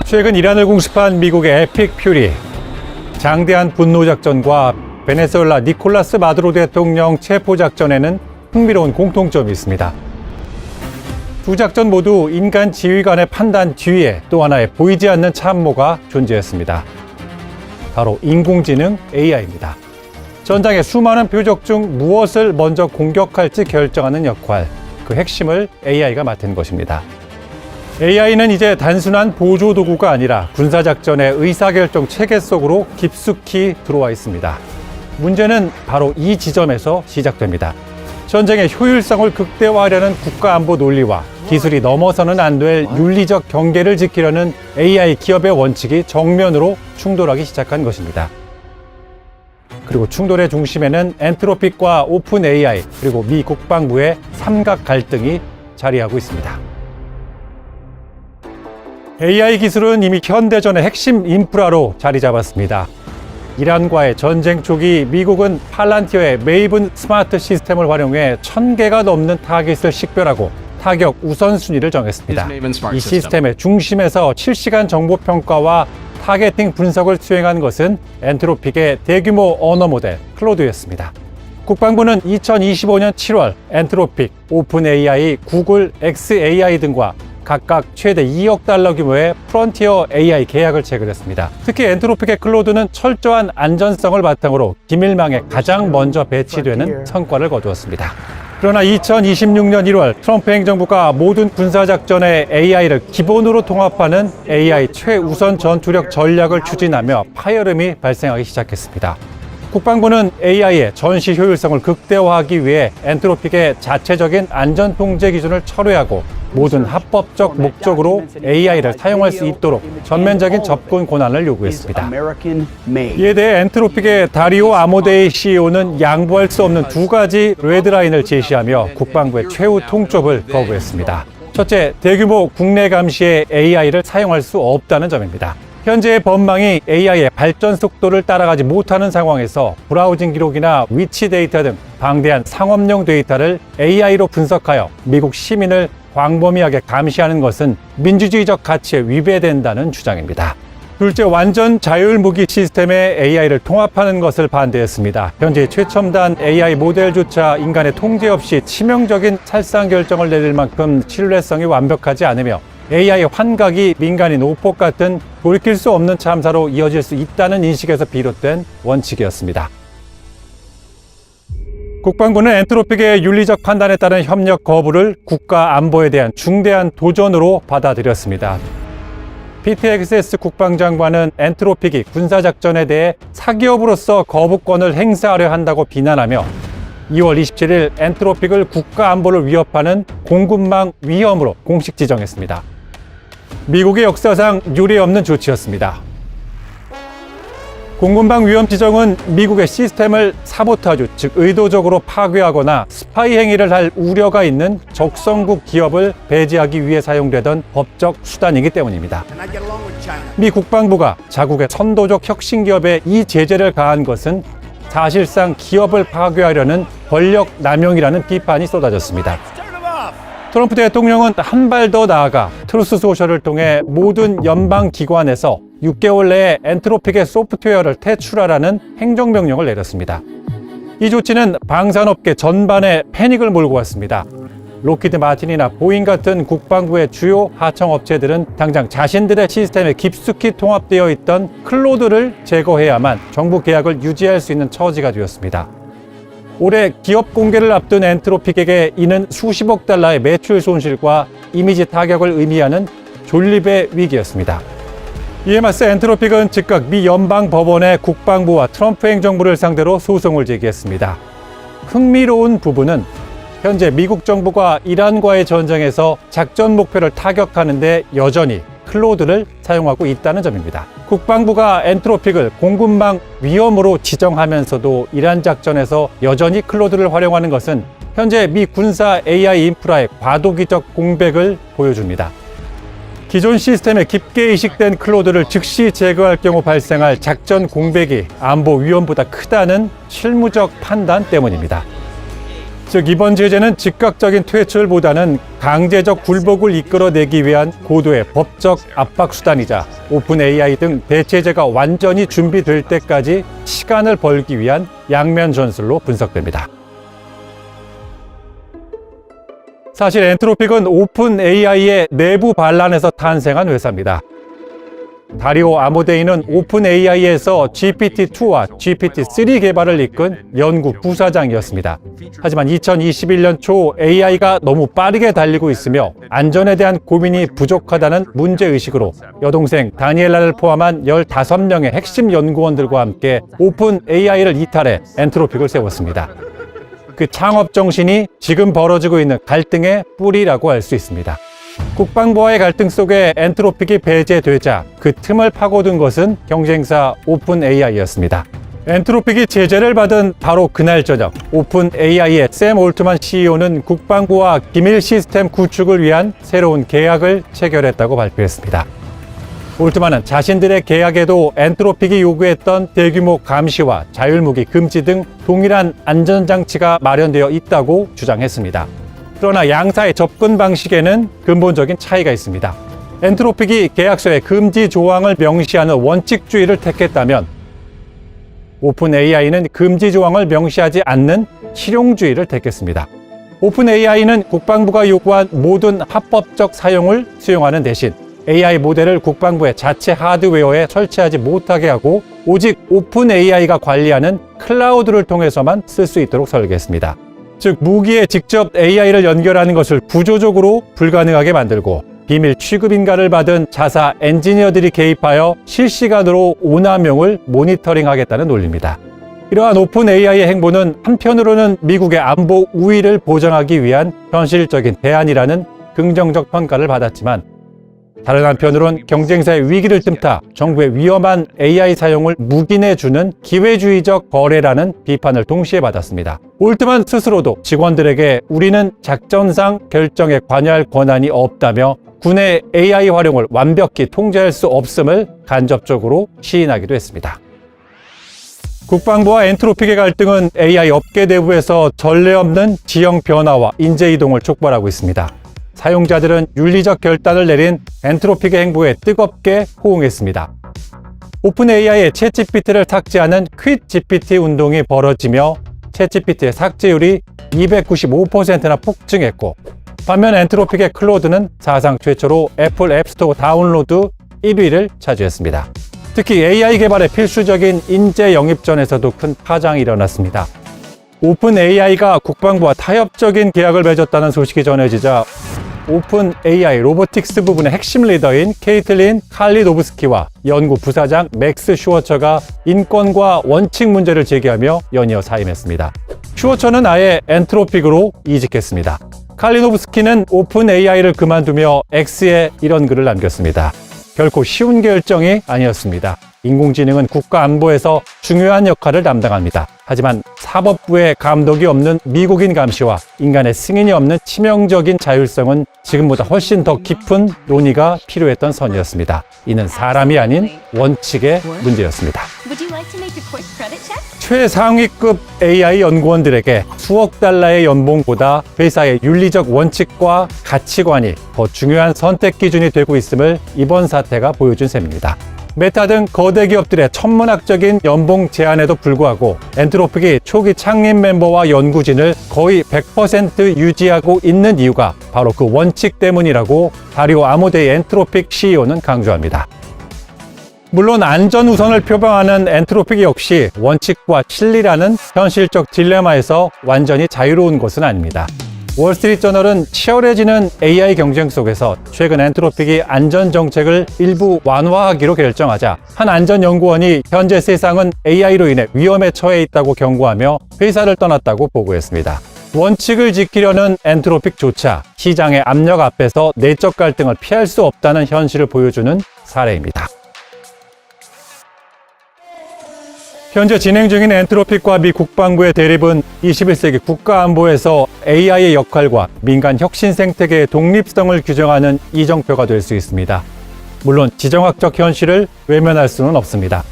최근 이란을 공습한 미국의 에픽 퓨리, 장대한 분노작전과 베네수엘라 니콜라스 마두로 대통령 체포작전에는 흥미로운 공통점이 있습니다. 두 작전 모두 인간 지휘관의 판단 뒤에 또 하나의 보이지 않는 참모가 존재했습니다. 바로 인공지능 AI입니다. 전장의 수많은 표적 중 무엇을 먼저 공격할지 결정하는 역할, 그 핵심을 AI가 맡은 것입니다. AI는 이제 단순한 보조 도구가 아니라 군사작전의 의사결정 체계 속으로 깊숙이 들어와 있습니다. 문제는 바로 이 지점에서 시작됩니다. 전쟁의 효율성을 극대화하려는 국가안보 논리와 기술이 넘어서는 안 될 윤리적 경계를 지키려는 AI 기업의 원칙이 정면으로 충돌하기 시작한 것입니다. 그리고 충돌의 중심에는 엔트로픽과 오픈 AI 그리고 미 국방부의 삼각 갈등이 자리하고 있습니다. AI 기술은 이미 현대전의 핵심 인프라로 자리 잡았습니다. 이란과의 전쟁 초기 미국은 팔란티어의 메이븐 스마트 시스템을 활용해 1000개가 넘는 타깃을 식별하고 타격 우선순위를 정했습니다. 이 시스템의 중심에서 실시간 정보 평가와 타겟팅 분석을 수행한 것은 엔트로픽의 대규모 언어 모델 클로드였습니다. 국방부는 2025년 7월 엔트로픽, 오픈 AI, 구글, xAI 등과 각각 최대 2억 달러 규모의 프론티어 AI 계약을 체결했습니다. 특히 엔트로픽의 클로드는 철저한 안전성을 바탕으로 기밀망에 가장 먼저 배치되는 성과를 거두었습니다. 그러나 2026년 1월 트럼프 행정부가 모든 군사작전에 AI를 기본으로 통합하는 AI 최우선 전투력 전략을 추진하며 파열음이 발생하기 시작했습니다. 국방부는 AI의 전시 효율성을 극대화하기 위해 엔트로픽의 자체적인 안전 통제 기준을 철회하고 모든 합법적 목적으로 AI를 사용할 수 있도록 전면적인 접근 권한을 요구했습니다. 이에 대해 엔트로픽의 다리오 아모데이 CEO는 양보할 수 없는 두 가지 레드라인을 제시하며 국방부의 최후 통첩을 거부했습니다. 첫째, 대규모 국내 감시에 AI를 사용할 수 없다는 점입니다. 현재의 법망이 AI의 발전 속도를 따라가지 못하는 상황에서 브라우징 기록이나 위치 데이터 등 방대한 상업용 데이터를 AI로 분석하여 미국 시민을 광범위하게 감시하는 것은 민주주의적 가치에 위배된다는 주장입니다. 둘째, 완전 자율 무기 시스템에 AI를 통합하는 것을 반대했습니다. 현재 최첨단 AI 모델조차 인간의 통제 없이 치명적인 살상 결정을 내릴 만큼 신뢰성이 완벽하지 않으며 AI의 환각이 민간인 오폭 같은 돌이킬 수 없는 참사로 이어질 수 있다는 인식에서 비롯된 원칙이었습니다. 국방부는 엔트로픽의 윤리적 판단에 따른 협력 거부를 국가 안보에 대한 중대한 도전으로 받아들였습니다. PTXS 국방장관은 엔트로픽이 군사작전에 대해 사기업으로서 거부권을 행사하려 한다고 비난하며 2월 27일 엔트로픽을 국가 안보를 위협하는 공급망 위험으로 공식 지정했습니다. 미국의 역사상 유례없는 조치였습니다. 공급망 위험 지정은 미국의 시스템을 사보타주, 즉 의도적으로 파괴하거나 스파이 행위를 할 우려가 있는 적성국 기업을 배제하기 위해 사용되던 법적 수단이기 때문입니다. 미 국방부가 자국의 선도적 혁신 기업에 이 제재를 가한 것은 사실상 기업을 파괴하려는 권력 남용이라는 비판이 쏟아졌습니다. 트럼프 대통령은 한 발 더 나아가 트루스 소셜을 통해 모든 연방 기관에서 6개월 내에 엔트로픽의 소프트웨어를 퇴출하라는 행정명령을 내렸습니다. 이 조치는 방산업계 전반에 패닉을 몰고 왔습니다. 록히드 마틴이나 보잉 같은 국방부의 주요 하청업체들은 당장 자신들의 시스템에 깊숙이 통합되어 있던 클로드를 제거해야만 정부 계약을 유지할 수 있는 처지가 되었습니다. 올해 기업 공개를 앞둔 엔트로픽에게 이는 수십억 달러의 매출 손실과 이미지 타격을 의미하는 존립의 위기였습니다. 이에 맞서 엔트로픽은 즉각 미 연방법원에 국방부와 트럼프 행정부를 상대로 소송을 제기했습니다. 흥미로운 부분은 현재 미국 정부가 이란과의 전쟁에서 작전 목표를 타격하는 데 여전히 클로드를 사용하고 있다는 점입니다. 국방부가 엔트로픽을 공급망 위험으로 지정하면서도 이란 작전에서 여전히 클로드를 활용하는 것은 현재 미 군사 AI 인프라의 과도기적 공백을 보여줍니다. 기존 시스템에 깊게 이식된 클로드를 즉시 제거할 경우 발생할 작전 공백이 안보 위험보다 크다는 실무적 판단 때문입니다. 즉 이번 제재는 즉각적인 퇴출보다는 강제적 굴복을 이끌어내기 위한 고도의 법적 압박 수단이자 오픈 AI 등 대체제가 완전히 준비될 때까지 시간을 벌기 위한 양면 전술로 분석됩니다. 사실 엔트로픽은 오픈 AI의 내부 반란에서 탄생한 회사입니다. 다리오 아모데이는 오픈 AI에서 GPT-2와 GPT-3 개발을 이끈 연구 부사장이었습니다. 하지만 2021년 초 AI가 너무 빠르게 달리고 있으며 안전에 대한 고민이 부족하다는 문제의식으로 여동생 다니엘라를 포함한 15명의 핵심 연구원들과 함께 오픈 AI를 이탈해 엔트로픽을 세웠습니다. 그 창업 정신이 지금 벌어지고 있는 갈등의 뿌리라고 할 수 있습니다. 국방부와의 갈등 속에 엔트로픽이 배제되자 그 틈을 파고든 것은 경쟁사 오픈 AI였습니다. 엔트로픽이 제재를 받은 바로 그날 저녁, 오픈 AI의 샘 올트만 CEO는 국방부와 기밀 시스템 구축을 위한 새로운 계약을 체결했다고 발표했습니다. 올트만은 자신들의 계약에도 엔트로픽이 요구했던 대규모 감시와 자율무기 금지 등 동일한 안전장치가 마련되어 있다고 주장했습니다. 그러나 양사의 접근 방식에는 근본적인 차이가 있습니다. 엔트로픽이 계약서에 금지 조항을 명시하는 원칙주의를 택했다면 오픈 AI는 금지 조항을 명시하지 않는 실용주의를 택했습니다. 오픈 AI는 국방부가 요구한 모든 합법적 사용을 수용하는 대신 AI 모델을 국방부의 자체 하드웨어에 설치하지 못하게 하고 오직 오픈 AI가 관리하는 클라우드를 통해서만 쓸 수 있도록 설계했습니다. 즉 무기에 직접 AI를 연결하는 것을 구조적으로 불가능하게 만들고 비밀 취급 인가를 받은 자사 엔지니어들이 개입하여 실시간으로 오남용을 모니터링하겠다는 논리입니다. 이러한 오픈 AI의 행보는 한편으로는 미국의 안보 우위를 보장하기 위한 현실적인 대안이라는 긍정적 평가를 받았지만 다른 한편으론 경쟁사의 위기를 틈타 정부의 위험한 AI 사용을 묵인해주는 기회주의적 거래라는 비판을 동시에 받았습니다. 올트만 스스로도 직원들에게 우리는 작전상 결정에 관여할 권한이 없다며 군의 AI 활용을 완벽히 통제할 수 없음을 간접적으로 시인하기도 했습니다. 국방부와 엔트로픽의 갈등은 AI 업계 내부에서 전례 없는 지형 변화와 인재 이동을 촉발하고 있습니다. 사용자들은 윤리적 결단을 내린 엔트로픽의 행보에 뜨겁게 호응했습니다. 오픈 AI의 챗GPT를 삭제하는 퀴트 GPT 운동이 벌어지며 챗GPT의 삭제율이 295%나 폭증했고 반면 엔트로픽의 클로드는 사상 최초로 애플 앱스토어 다운로드 1위를 차지했습니다. 특히 AI 개발의 필수적인 인재 영입전에서도 큰 파장이 일어났습니다. 오픈 AI가 국방부와 타협적인 계약을 맺었다는 소식이 전해지자 오픈 AI 로보틱스 부분의 핵심 리더인 케이틀린 칼리노브스키와 연구 부사장 맥스 슈워처가 인권과 원칙 문제를 제기하며 연이어 사임했습니다. 슈워처는 아예 엔트로픽으로 이직했습니다. 칼리노브스키는 오픈 AI를 그만두며 X에 이런 글을 남겼습니다. 결코 쉬운 결정이 아니었습니다. 인공지능은 국가 안보에서 중요한 역할을 담당합니다. 하지만 사법부의 감독이 없는 미국인 감시와 인간의 승인이 없는 치명적인 자율성은 지금보다 훨씬 더 깊은 논의가 필요했던 선이었습니다. 이는 사람이 아닌 원칙의 문제였습니다. 최상위급 AI 연구원들에게 수억 달러의 연봉보다 회사의 윤리적 원칙과 가치관이 더 중요한 선택 기준이 되고 있음을 이번 사태가 보여준 셈입니다. 메타 등 거대 기업들의 천문학적인 연봉 제한에도 불구하고 엔트로픽이 초기 창립 멤버와 연구진을 거의 100% 유지하고 있는 이유가 바로 그 원칙 때문이라고 다리오 아모데이 엔트로픽 CEO는 강조합니다. 물론 안전 우선을 표방하는 엔트로픽 역시 원칙과 진리라는 현실적 딜레마에서 완전히 자유로운 것은 아닙니다. 월스트리트저널은 치열해지는 AI 경쟁 속에서 최근 엔트로픽이 안전 정책을 일부 완화하기로 결정하자 한 안전연구원이 현재 세상은 AI로 인해 위험에 처해 있다고 경고하며 회사를 떠났다고 보고했습니다. 원칙을 지키려는 엔트로픽조차 시장의 압력 앞에서 내적 갈등을 피할 수 없다는 현실을 보여주는 사례입니다. 현재 진행 중인 엔트로픽과 미 국방부의 대립은 21세기 국가안보에서 AI의 역할과 민간 혁신 생태계의 독립성을 규정하는 이정표가 될 수 있습니다. 물론 지정학적 현실을 외면할 수는 없습니다.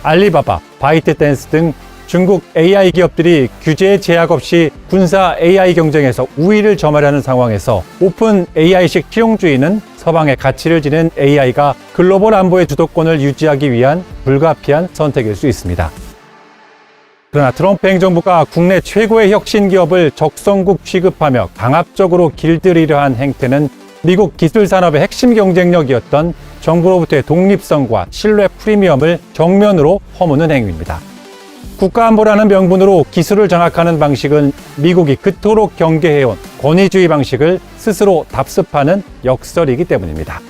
알리바바, 바이트댄스 등 중국 AI 기업들이 규제 제약 없이 군사 AI 경쟁에서 우위를 점하려는 상황에서 오픈 AI식 실용주의는 서방의 가치를 지닌 AI가 글로벌 안보의 주도권을 유지하기 위한 불가피한 선택일 수 있습니다. 그러나 트럼프 행정부가 국내 최고의 혁신 기업을 적성국 취급하며 강압적으로 길들이려 한 행태는 미국 기술 산업의 핵심 경쟁력이었던 정부로부터의 독립성과 신뢰 프리미엄을 정면으로 허무는 행위입니다. 국가안보라는 명분으로 기술을 장악하는 방식은 미국이 그토록 경계해온 권위주의 방식을 스스로 답습하는 역설이기 때문입니다.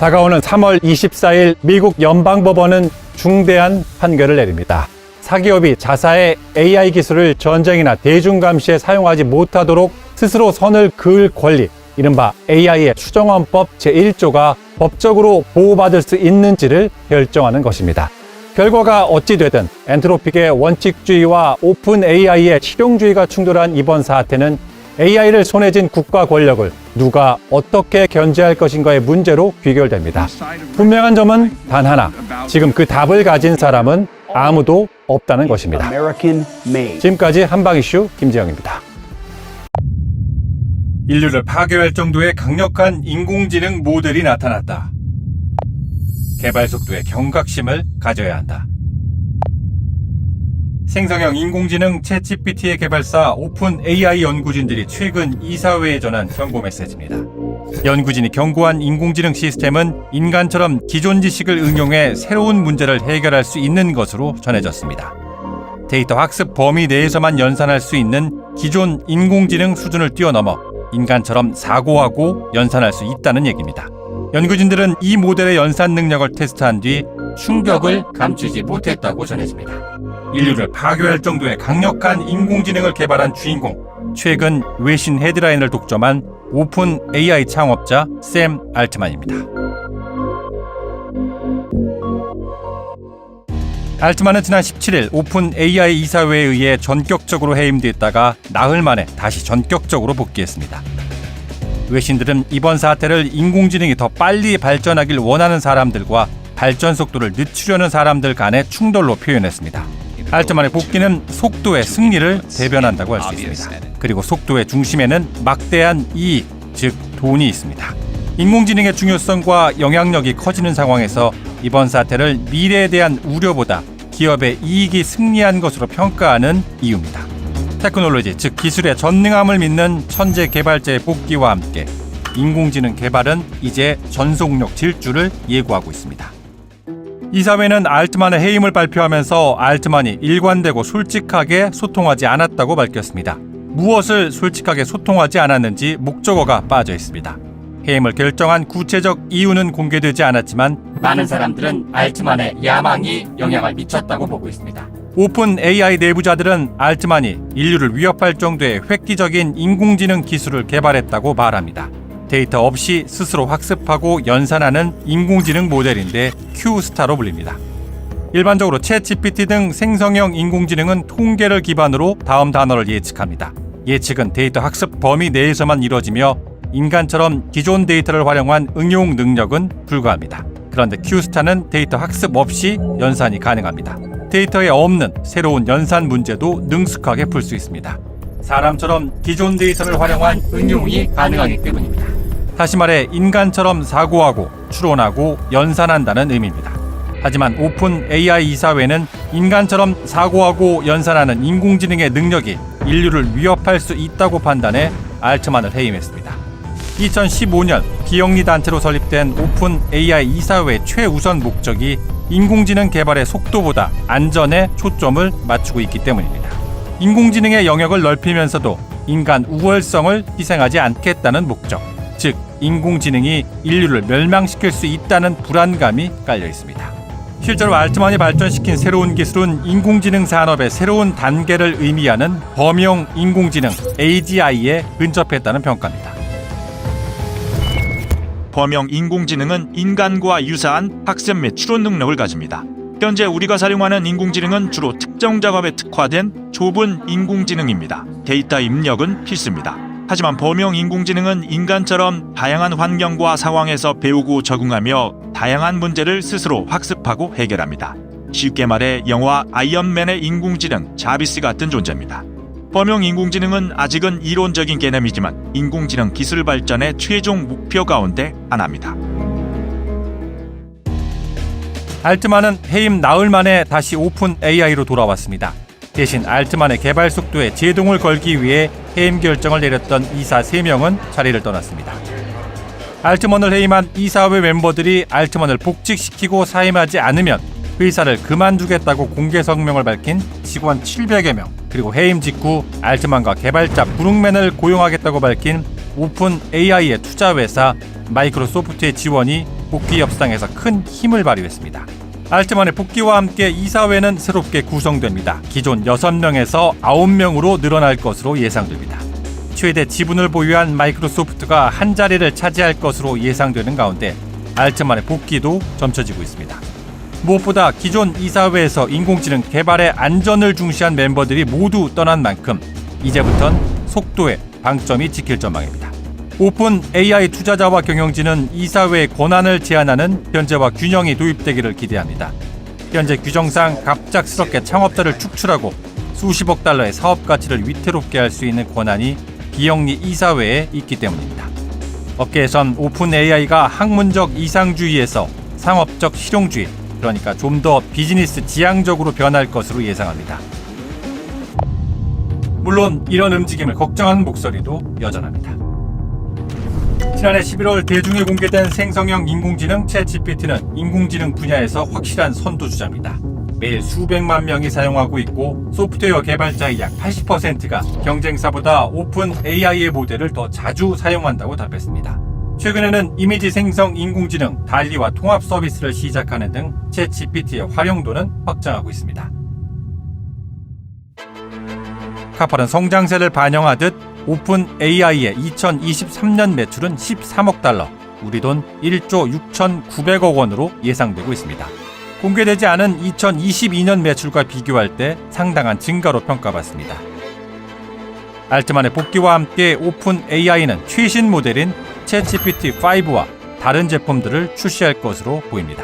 다가오는 3월 24일 미국 연방법원은 중대한 판결을 내립니다. 사기업이 자사의 AI 기술을 전쟁이나 대중감시에 사용하지 못하도록 스스로 선을 그을 권리, 이른바 AI의 추정헌법 제1조가 법적으로 보호받을 수 있는지를 결정하는 것입니다. 결과가 어찌 되든 엔트로픽의 원칙주의와 오픈 AI의 실용주의가 충돌한 이번 사태는 AI를 손에 쥔 국가 권력을 누가 어떻게 견제할 것인가의 문제로 귀결됩니다. 분명한 점은 단 하나, 지금 그 답을 가진 사람은 아무도 없다는 것입니다. 지금까지 한방 이슈 김지영입니다. 인류를 파괴할 정도의 강력한 인공지능 모델이 나타났다. 개발 속도에 경각심을 가져야 한다. 생성형 인공지능 챗GPT의 개발사 오픈 AI 연구진들이 최근 이사회에 전한 경고 메시지입니다. 연구진이 경고한 인공지능 시스템은 인간처럼 기존 지식을 응용해 새로운 문제를 해결할 수 있는 것으로 전해졌습니다. 데이터 학습 범위 내에서만 연산할 수 있는 기존 인공지능 수준을 뛰어넘어 인간처럼 사고하고 연산할 수 있다는 얘기입니다. 연구진들은 이 모델의 연산 능력을 테스트한 뒤 충격을 감추지 못했다고 전해집니다. 인류를 파괴할 정도의 강력한 인공지능을 개발한 주인공, 최근 외신 헤드라인을 독점한 오픈 AI 창업자 샘 알트만입니다. 알트만은 지난 17일 오픈 AI 이사회에 의해 전격적으로 해임됐다가 나흘 만에 다시 전격적으로 복귀했습니다. 외신들은 이번 사태를 인공지능이 더 빨리 발전하길 원하는 사람들과 발전 속도를 늦추려는 사람들 간의 충돌로 표현했습니다. 알트만의 복귀는 속도의 승리를 대변한다고 할 수 있습니다. 그리고 속도의 중심에는 막대한 이익, 즉 돈이 있습니다. 인공지능의 중요성과 영향력이 커지는 상황에서 이번 사태를 미래에 대한 우려보다 기업의 이익이 승리한 것으로 평가하는 이유입니다. 테크놀로지, 즉 기술의 전능함을 믿는 천재 개발자의 복귀와 함께 인공지능 개발은 이제 전속력 질주를 예고하고 있습니다. 이사회는 알트만의 해임을 발표하면서 알트만이 일관되고 솔직하게 소통하지 않았다고 밝혔습니다. 무엇을 솔직하게 소통하지 않았는지 목적어가 빠져 있습니다. 해임을 결정한 구체적 이유는 공개되지 않았지만 많은 사람들은 알트만의 야망이 영향을 미쳤다고 보고 있습니다. 오픈 AI 내부자들은 알트만이 인류를 위협할 정도의 획기적인 인공지능 기술을 개발했다고 말합니다. 데이터 없이 스스로 학습하고 연산하는 인공지능 모델인데 Q스타로 불립니다. 일반적으로 챗GPT 등 생성형 인공지능은 통계를 기반으로 다음 단어를 예측합니다. 예측은 데이터 학습 범위 내에서만 이루어지며 인간처럼 기존 데이터를 활용한 응용 능력은 불가합니다. 그런데 Q스타는 데이터 학습 없이 연산이 가능합니다. 데이터에 없는 새로운 연산 문제도 능숙하게 풀 수 있습니다. 사람처럼 기존 데이터를 활용한 응용이 가능하기 때문입니다. 다시 말해 인간처럼 사고하고 추론하고 연산한다는 의미입니다. 하지만 오픈 AI 이사회는 인간처럼 사고하고 연산하는 인공지능의 능력이 인류를 위협할 수 있다고 판단해 알트만을 해임했습니다. 2015년 비영리 단체로 설립된 오픈 AI 이사회의 최우선 목적이 인공지능 개발의 속도보다 안전에 초점을 맞추고 있기 때문입니다. 인공지능의 영역을 넓히면서도 인간 우월성을 희생하지 않겠다는 목적, 즉 인공지능이 인류를 멸망시킬 수 있다는 불안감이 깔려 있습니다. 실제로 알트만이 발전시킨 새로운 기술은 인공지능 산업의 새로운 단계를 의미하는 범용 인공지능 AGI에 근접했다는 평가입니다. 범용 인공지능은 인간과 유사한 학습 및 추론 능력을 가집니다. 현재 우리가 사용하는 인공지능은 주로 특정 작업에 특화된 좁은 인공지능입니다. 데이터 입력은 필수입니다. 하지만 범용 인공지능은 인간처럼 다양한 환경과 상황에서 배우고 적응하며 다양한 문제를 스스로 학습하고 해결합니다. 쉽게 말해 영화 아이언맨의 인공지능 자비스 같은 존재입니다. 범용 인공지능은 아직은 이론적인 개념이지만 인공지능 기술 발전의 최종 목표 가운데 하나입니다. 알트만은 해임 나흘 만에 다시 오픈 AI로 돌아왔습니다. 대신 알트만의 개발 속도에 제동을 걸기 위해 해임 결정을 내렸던 이사 3명은 자리를 떠났습니다. 알트만을 해임한 이사회 멤버들이 알트만을 복직시키고 사임하지 않으면 회사를 그만두겠다고 공개 성명을 밝힌 직원 700여 명, 그리고 해임 직후 알트만과 개발자 브룩맨을 고용하겠다고 밝힌 오픈 AI의 투자회사 마이크로소프트의 지원이 복귀 협상에서 큰 힘을 발휘했습니다. 알트만의 복귀와 함께 이사회는 새롭게 구성됩니다. 기존 6명에서 9명으로 늘어날 것으로 예상됩니다. 최대 지분을 보유한 마이크로소프트가 한 자리를 차지할 것으로 예상되는 가운데 알트만의 복귀도 점쳐지고 있습니다. 무엇보다 기존 이사회에서 인공지능 개발의 안전을 중시한 멤버들이 모두 떠난 만큼 이제부턴 속도에 방점이 찍힐 전망입니다. 오픈 AI 투자자와 경영진은 이사회의 권한을 제한하는 현재와 균형이 도입되기를 기대합니다. 현재 규정상 갑작스럽게 창업자를 축출하고 수십억 달러의 사업 가치를 위태롭게 할 수 있는 권한이 비영리 이사회에 있기 때문입니다. 업계에선 오픈 AI가 학문적 이상주의에서 상업적 실용주의, 그러니까 좀 더 비즈니스 지향적으로 변할 것으로 예상합니다. 물론 이런 움직임을 걱정하는 목소리도 여전합니다. 지난해 11월 대중에 공개된 생성형 인공지능 챗GPT는 인공지능 분야에서 확실한 선두주자입니다. 매일 수백만 명이 사용하고 있고 소프트웨어 개발자의 약 80%가 경쟁사보다 오픈 AI의 모델을 더 자주 사용한다고 답했습니다. 최근에는 이미지 생성 인공지능 달리와 통합 서비스를 시작하는 등 챗GPT의 활용도는 확장하고 있습니다. 카팔은 성장세를 반영하듯 오픈 AI의 2023년 매출은 13억 달러, 우리 돈 1조 6,900억 원으로 예상되고 있습니다. 공개되지 않은 2022년 매출과 비교할 때 상당한 증가로 평가받습니다. 알트만의 복귀와 함께 오픈 AI는 최신 모델인 챗GPT-5와 다른 제품들을 출시할 것으로 보입니다.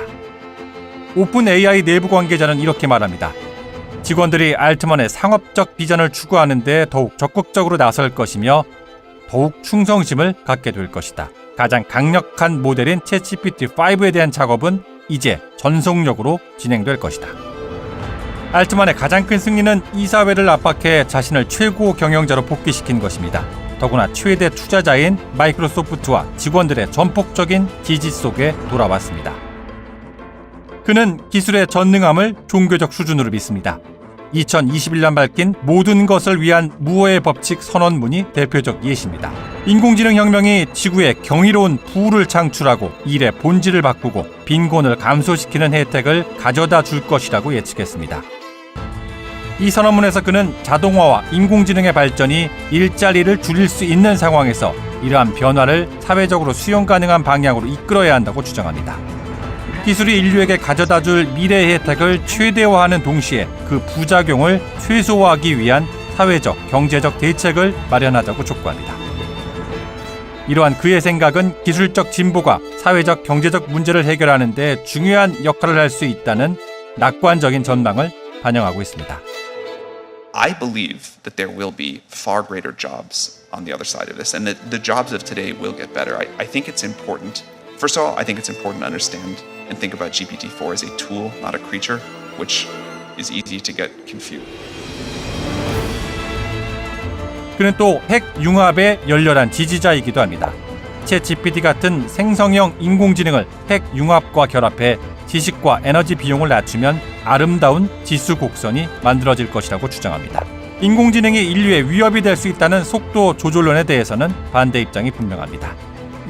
오픈 AI 내부 관계자는 이렇게 말합니다. 직원들이 알트만의 상업적 비전을 추구하는 데 더욱 적극적으로 나설 것이며 더욱 충성심을 갖게 될 것이다. 가장 강력한 모델인 챗GPT-5에 대한 작업은 이제 전속력으로 진행될 것이다. 알트만의 가장 큰 승리는 이사회를 압박해 자신을 최고 경영자로 복귀시킨 것입니다. 더구나 최대 투자자인 마이크로소프트와 직원들의 전폭적인 지지 속에 돌아왔습니다. 그는 기술의 전능함을 종교적 수준으로 믿습니다. 2021년 밝힌 모든 것을 위한 무어의 법칙 선언문이 대표적 예시입니다. 인공지능 혁명이 지구에 경이로운 부를 창출하고 일의 본질을 바꾸고 빈곤을 감소시키는 혜택을 가져다 줄 것이라고 예측했습니다. 이 선언문에서 그는 자동화와 인공지능의 발전이 일자리를 줄일 수 있는 상황에서 이러한 변화를 사회적으로 수용 가능한 방향으로 이끌어야 한다고 주장합니다. 기술이 인류에게 가져다줄 미래의 혜택을 최대화하는 동시에 그 부작용을 최소화하기 위한 사회적, 경제적 대책을 마련하자고 촉구합니다. 이러한 그의 생각은 기술적 진보가 사회적, 경제적 문제를 해결하는 데 중요한 역할을 할 수 있다는 낙관적인 전망을 반영하고 있습니다. I believe that there will be far greater jobs on the other side of this, and that the jobs of today will get better. I think it's important. First of all, I think it's important to understand and think about GPT-4 as a tool, not a creature, which is easy to get confused. 그는 또 핵융합의 열렬한 지지자이기도 합니다. 챗GPT 같은 생성형 인공지능을 핵융합과 결합해 지식과 에너지 비용을 낮추면 아름다운 지수 곡선이 만들어질 것이라고 주장합니다. 인공지능이 인류의 위협이 될 수 있다는 속도 조절론에 대해서는 반대 입장이 분명합니다.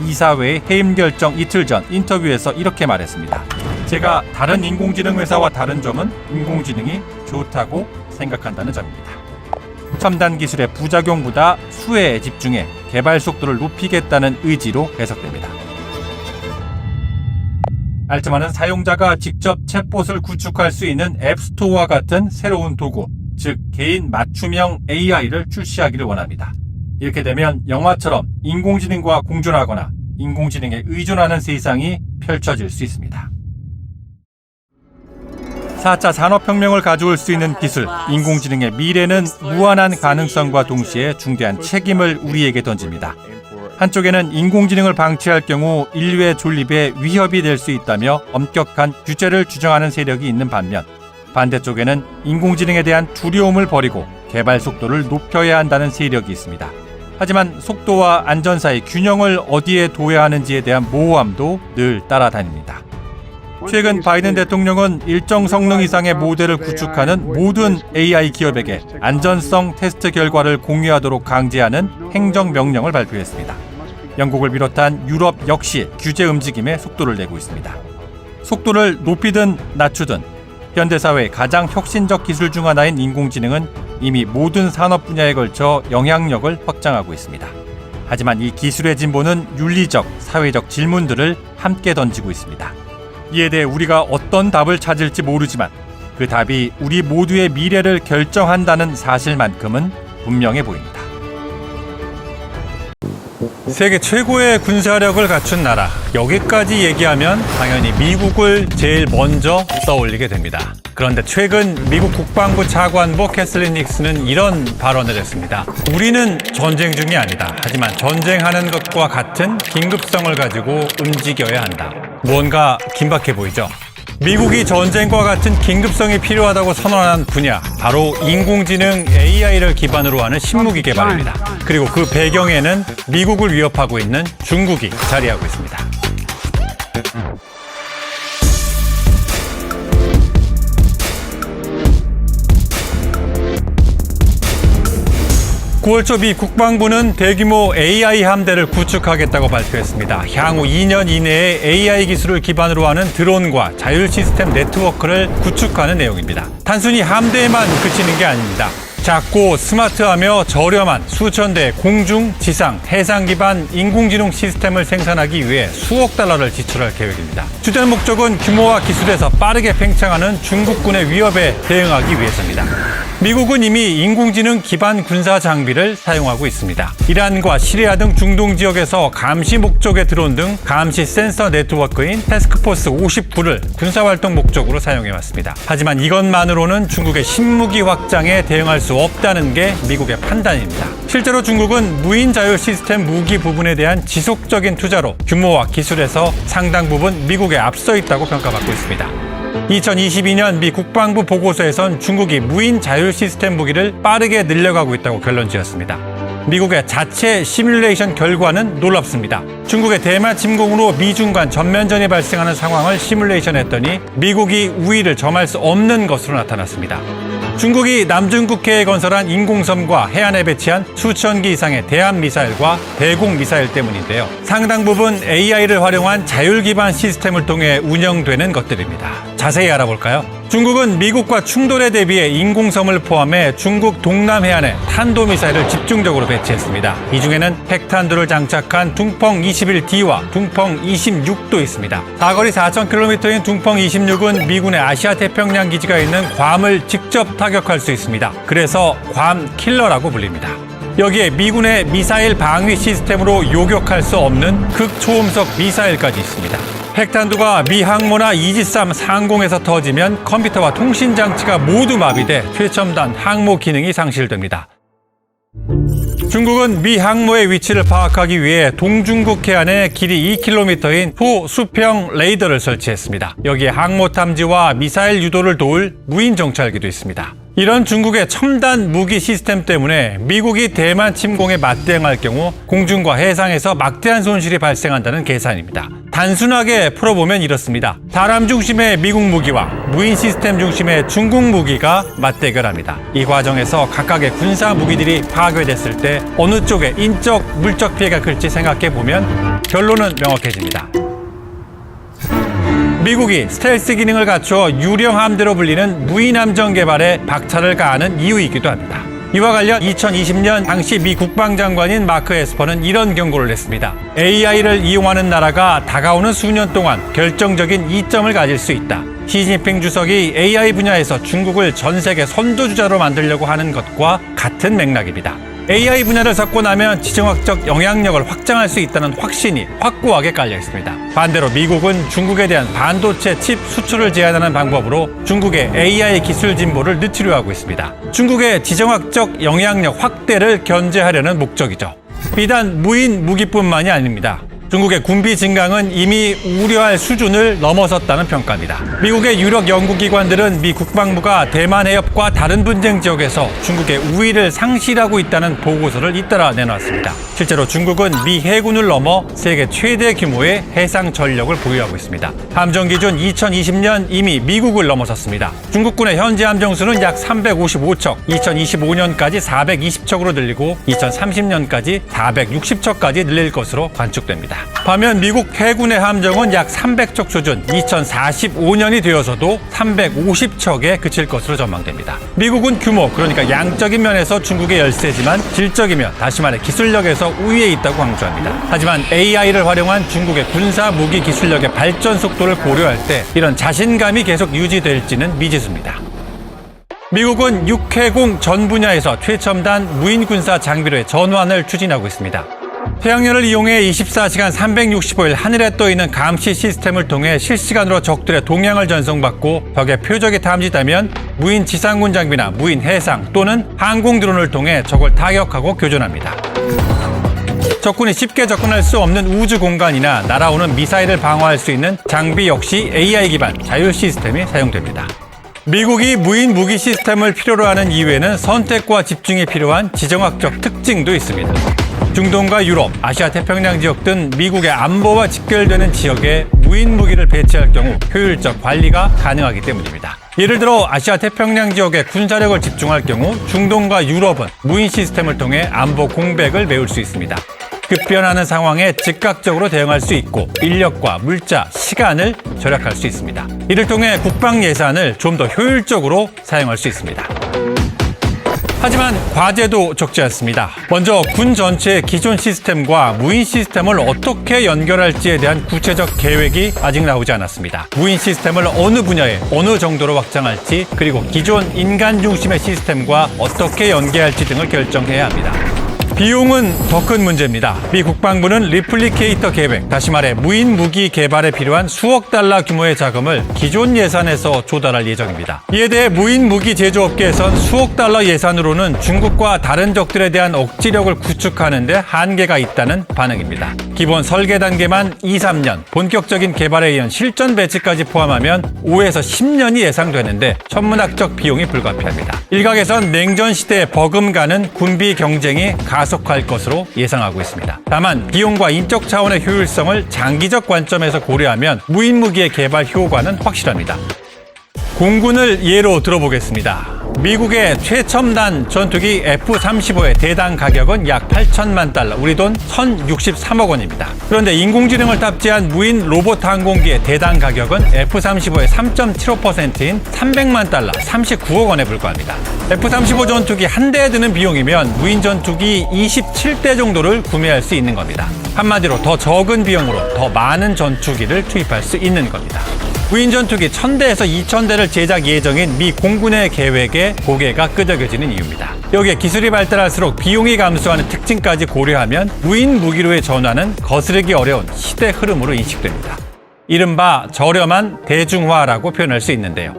이사회의 해임 결정 이틀 전 인터뷰에서 이렇게 말했습니다. 제가 다른 인공지능 회사와 다른 점은 인공지능이 좋다고 생각한다는 점입니다. 첨단 기술의 부작용보다 수혜에 집중해 개발 속도를 높이겠다는 의지로 해석됩니다. 알트만은 사용자가 직접 챗봇을 구축할 수 있는 앱스토어와 같은 새로운 도구, 즉 개인 맞춤형 AI를 출시하기를 원합니다. 이렇게 되면 영화처럼 인공지능과 공존하거나 인공지능에 의존하는 세상이 펼쳐질 수 있습니다. 4차 산업혁명을 가져올 수 있는 기술, 인공지능의 미래는 무한한 가능성과 동시에 중대한 책임을 우리에게 던집니다. 한쪽에는 인공지능을 방치할 경우 인류의 존립에 위협이 될 수 있다며 엄격한 규제를 주장하는 세력이 있는 반면, 반대쪽에는 인공지능에 대한 두려움을 버리고 개발 속도를 높여야 한다는 세력이 있습니다. 하지만 속도와 안전 사이 균형을 어디에 둬야 하는지에 대한 모호함도 늘 따라다닙니다. 최근 바이든 대통령은 일정 성능 이상의 모델을 구축하는 모든 AI 기업에게 안전성 테스트 결과를 공유하도록 강제하는 행정명령을 발표했습니다. 영국을 비롯한 유럽 역시 규제 움직임에 속도를 내고 있습니다. 속도를 높이든 낮추든 현대사회의 가장 혁신적 기술 중 하나인 인공지능은 이미 모든 산업 분야에 걸쳐 영향력을 확장하고 있습니다. 하지만 이 기술의 진보는 윤리적, 사회적 질문들을 함께 던지고 있습니다. 이에 대해 우리가 어떤 답을 찾을지 모르지만 그 답이 우리 모두의 미래를 결정한다는 사실만큼은 분명해 보입니다. 세계 최고의 군사력을 갖춘 나라, 여기까지 얘기하면 당연히 미국을 제일 먼저 떠올리게 됩니다. 그런데 최근 미국 국방부 차관보 캐슬린 닉슨은 이런 발언을 했습니다. 우리는 전쟁 중이 아니다. 하지만 전쟁하는 것과 같은 긴급성을 가지고 움직여야 한다. 무언가 긴박해 보이죠? 미국이 전쟁과 같은 긴급성이 필요하다고 선언한 분야, 바로 인공지능 AI를 기반으로 하는 신무기 개발입니다. 그리고 그 배경에는 미국을 위협하고 있는 중국이 자리하고 있습니다. 9월 초 미 국방부는 대규모 AI 함대를 구축하겠다고 발표했습니다. 향후 2년 이내에 AI 기술을 기반으로 하는 드론과 자율 시스템 네트워크를 구축하는 내용입니다. 단순히 함대에만 그치는 게 아닙니다. 작고 스마트하며 저렴한 수천 대의 공중, 지상, 해상 기반 인공지능 시스템을 생산하기 위해 수억 달러를 지출할 계획입니다. 주된 목적은 규모와 기술에서 빠르게 팽창하는 중국군의 위협에 대응하기 위해서입니다. 미국은 이미 인공지능 기반 군사 장비를 사용하고 있습니다. 이란과 시리아 등 중동 지역에서 감시 목적의 드론 등 감시 센서 네트워크인 태스크포스 59를 군사활동 목적으로 사용해왔습니다. 하지만 이것만으로는 중국의 신무기 확장에 대응할 수 없다는 게 미국의 판단입니다. 실제로 중국은 무인 자율 시스템 무기 부분에 대한 지속적인 투자로 규모와 기술에서 상당 부분 미국에 앞서 있다고 평가받고 있습니다. 2022년 미 국방부 보고서에선 중국이 무인 자율 시스템 무기를 빠르게 늘려가고 있다고 결론지었습니다. 미국의 자체 시뮬레이션 결과는 놀랍습니다. 중국의 대만 침공으로 미중 간 전면전이 발생하는 상황을 시뮬레이션했더니 미국이 우위를 점할 수 없는 것으로 나타났습니다. 중국이 남중국해에 건설한 인공섬과 해안에 배치한 수천 기 이상의 대한미사일과 대공미사일 때문인데요. 상당 부분 AI를 활용한 자율 기반 시스템을 통해 운영되는 것들입니다. 자세히 알아볼까요? 중국은 미국과 충돌에 대비해 인공섬을 포함해 중국 동남 해안에 탄도미사일을 집중적으로 배치했습니다. 이 중에는 핵탄두를 장착한 둥펑 21D와 둥펑 26도 있습니다. 사거리 4,000km인 둥펑 26은 미군의 아시아 태평양 기지가 있는 괌을 직접 타격할 수 있습니다. 그래서 괌 킬러라고 불립니다. 여기에 미군의 미사일 방위 시스템으로 요격할 수 없는 극초음속 미사일까지 있습니다. 핵탄두가 미 항모나 이지스함 상공에서 터지면 컴퓨터와 통신 장치가 모두 마비돼 최첨단 항모 기능이 상실됩니다. 중국은 미 항모의 위치를 파악하기 위해 동중국 해안에 길이 2km인 후수평 레이더를 설치했습니다. 여기에 항모 탐지와 미사일 유도를 도울 무인 정찰기도 있습니다. 이런 중국의 첨단 무기 시스템 때문에 미국이 대만 침공에 맞대응할 경우 공중과 해상에서 막대한 손실이 발생한다는 계산입니다. 단순하게 풀어보면 이렇습니다. 사람 중심의 미국 무기와 무인 시스템 중심의 중국 무기가 맞대결합니다. 이 과정에서 각각의 군사 무기들이 파괴됐을 때 어느 쪽에 인적, 물적 피해가 클지 생각해보면 결론은 명확해집니다. 미국이 스텔스 기능을 갖추어 유령 함대로 불리는 무인 함정 개발에 박차를 가하는 이유이기도 합니다. 이와 관련 2020년 당시 미 국방장관인 마크 에스퍼는 이런 경고를 했습니다. AI를 이용하는 나라가 다가오는 수년 동안 결정적인 이점을 가질 수 있다. 시진핑 주석이 AI 분야에서 중국을 전 세계 선도주자로 만들려고 하는 것과 같은 맥락입니다. AI 분야를 석권하면 지정학적 영향력을 확장할 수 있다는 확신이 확고하게 깔려 있습니다. 반대로 미국은 중국에 대한 반도체 칩 수출을 제한하는 방법으로 중국의 AI 기술 진보를 늦추려 하고 있습니다. 중국의 지정학적 영향력 확대를 견제하려는 목적이죠. 비단 무인 무기뿐만이 아닙니다. 중국의 군비 증강은 이미 우려할 수준을 넘어섰다는 평가입니다. 미국의 유력 연구기관들은 미 국방부가 대만 해협과 다른 분쟁 지역에서 중국의 우위를 상실하고 있다는 보고서를 잇따라 내놨습니다. 실제로 중국은 미 해군을 넘어 세계 최대 규모의 해상 전력을 보유하고 있습니다. 함정 기준 2020년 이미 미국을 넘어섰습니다. 중국군의 현재 함정수는 약 355척, 2025년까지 420척으로 늘리고 2030년까지 460척까지 늘릴 것으로 관측됩니다. 반면 미국 해군의 함정은 약 300척 수준, 2045년이 되어서도 350척에 그칠 것으로 전망됩니다. 미국은 규모, 그러니까 양적인 면에서 중국의 열세지만 질적이면, 다시 말해 기술력에서 우위에 있다고 강조합니다. 하지만 AI를 활용한 중국의 군사 무기 기술력의 발전 속도를 고려할 때 이런 자신감이 계속 유지될지는 미지수입니다. 미국은 육해공 전 분야에서 최첨단 무인 군사 장비로의 전환을 추진하고 있습니다. 태양열을 이용해 24시간 365일 하늘에 떠있는 감시 시스템을 통해 실시간으로 적들의 동향을 전송받고 적의 표적이 탐지되면 무인 지상군 장비나 무인 해상 또는 항공 드론을 통해 적을 타격하고 교전합니다. 적군이 쉽게 접근할 수 없는 우주 공간이나 날아오는 미사일을 방어할 수 있는 장비 역시 AI 기반 자율 시스템이 사용됩니다. 미국이 무인 무기 시스템을 필요로 하는 이유에는 선택과 집중이 필요한 지정학적 특징도 있습니다. 중동과 유럽, 아시아 태평양 지역 등 미국의 안보와 직결되는 지역에 무인 무기를 배치할 경우 효율적 관리가 가능하기 때문입니다. 예를 들어 아시아 태평양 지역에 군사력을 집중할 경우 중동과 유럽은 무인 시스템을 통해 안보 공백을 메울 수 있습니다. 급변하는 상황에 즉각적으로 대응할 수 있고 인력과 물자, 시간을 절약할 수 있습니다. 이를 통해 국방 예산을 좀 더 효율적으로 사용할 수 있습니다. 하지만 과제도 적지 않습니다. 먼저 군 전체의 기존 시스템과 무인 시스템을 어떻게 연결할지에 대한 구체적 계획이 아직 나오지 않았습니다. 무인 시스템을 어느 분야에 어느 정도로 확장할지, 그리고 기존 인간 중심의 시스템과 어떻게 연계할지 등을 결정해야 합니다. 비용은 더 큰 문제입니다. 미 국방부는 리플리케이터 계획, 다시 말해 무인 무기 개발에 필요한 수억 달러 규모의 자금을 기존 예산에서 조달할 예정입니다. 이에 대해 무인 무기 제조업계에선 수억 달러 예산으로는 중국과 다른 적들에 대한 억지력을 구축하는 데 한계가 있다는 반응입니다. 기본 설계 단계만 2-3년, 본격적인 개발에 의한 실전 배치까지 포함하면 5에서 10년이 예상되는데 천문학적 비용이 불가피합니다. 일각에선 냉전 시대에 버금가는 군비 경쟁이 가속할 것으로 예상하고 있습니다. 다만 비용과 인적 차원의 효율성을 장기적 관점에서 고려하면 무인 무기의 개발 효과는 확실합니다. 공군을 예로 들어보겠습니다. 미국의 최첨단 전투기 F-35의 대당 가격은 약 8천만 달러, 우리 돈 1,063억 원입니다. 그런데 인공지능을 탑재한 무인 로봇 항공기의 대당 가격은 F-35의 3.75%인 300만 달러, 39억 원에 불과합니다. F-35 전투기 한 대에 드는 비용이면 무인 전투기 27대 정도를 구매할 수 있는 겁니다. 한마디로 더 적은 비용으로 더 많은 전투기를 투입할 수 있는 겁니다. 무인 전투기 1,000대에서 2,000대를 제작 예정인 미 공군의 계획에 고개가 끄덕여지는 이유입니다. 여기에 기술이 발달할수록 비용이 감소하는 특징까지 고려하면 무인 무기로의 전환은 거스르기 어려운 시대 흐름으로 인식됩니다. 이른바 저렴한 대중화라고 표현할 수 있는데요.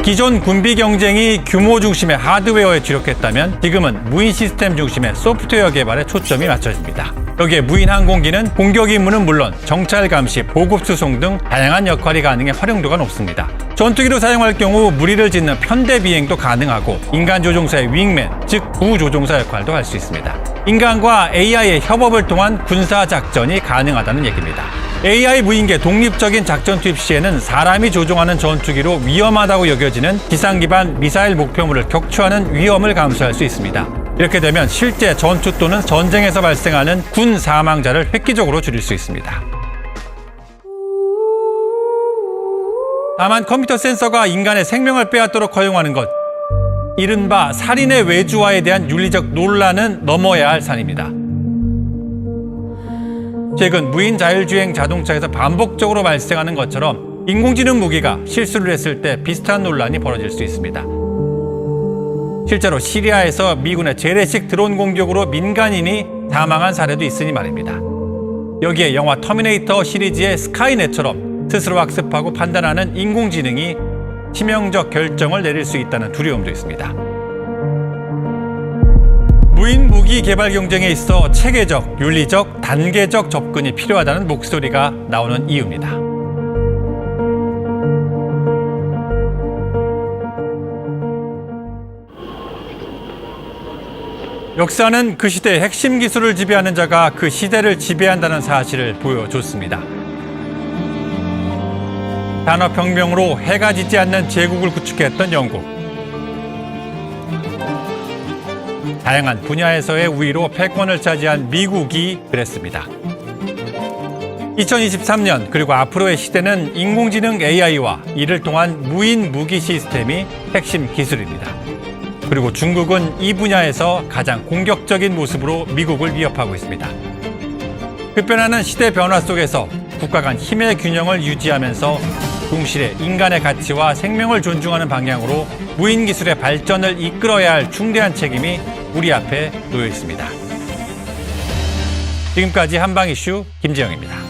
기존 군비 경쟁이 규모 중심의 하드웨어에 주력했다면 지금은 무인 시스템 중심의 소프트웨어 개발에 초점이 맞춰집니다. 여기에 무인 항공기는 공격 임무는 물론 정찰 감시, 보급 수송 등 다양한 역할이 가능해 활용도가 높습니다. 전투기로 사용할 경우 무리를 짓는 편대 비행도 가능하고 인간 조종사의 윙맨, 즉 구조종사 역할도 할 수 있습니다. 인간과 AI의 협업을 통한 군사 작전이 가능하다는 얘기입니다. AI 무인계 독립적인 작전 투입 시에는 사람이 조종하는 전투기로 위험하다고 여겨지는 지상 기반 미사일 목표물을 격추하는 위험을 감수할 수 있습니다. 이렇게 되면 실제 전투 또는 전쟁에서 발생하는 군 사망자를 획기적으로 줄일 수 있습니다. 다만 컴퓨터 센서가 인간의 생명을 빼앗도록 허용하는 것, 이른바 살인의 외주화에 대한 윤리적 논란은 넘어야 할 산입니다. 최근 무인 자율주행 자동차에서 반복적으로 발생하는 것처럼 인공지능 무기가 실수를 했을 때 비슷한 논란이 벌어질 수 있습니다. 실제로 시리아에서 미군의 재래식 드론 공격으로 민간인이 사망한 사례도 있으니 말입니다. 여기에 영화 터미네이터 시리즈의 스카이넷처럼 스스로 학습하고 판단하는 인공지능이 치명적 결정을 내릴 수 있다는 두려움도 있습니다. 무인 무기 개발 경쟁에 있어 체계적, 윤리적, 단계적 접근이 필요하다는 목소리가 나오는 이유입니다. 역사는 그 시대의 핵심 기술을 지배하는 자가 그 시대를 지배한다는 사실을 보여줬습니다. 산업혁명으로 해가 지지 않는 제국을 구축했던 영국. 다양한 분야에서의 우위로 패권을 차지한 미국이 그랬습니다. 2023년 그리고 앞으로의 시대는 인공지능 AI와 이를 통한 무인 무기 시스템이 핵심 기술입니다. 그리고 중국은 이 분야에서 가장 공격적인 모습으로 미국을 위협하고 있습니다. 급변하는 시대 변화 속에서 국가 간 힘의 균형을 유지하면서 동시에 인간의 가치와 생명을 존중하는 방향으로 무인 기술의 발전을 이끌어야 할 중대한 책임이 우리 앞에 놓여 있습니다. 지금까지 한방 이슈 김재영입니다.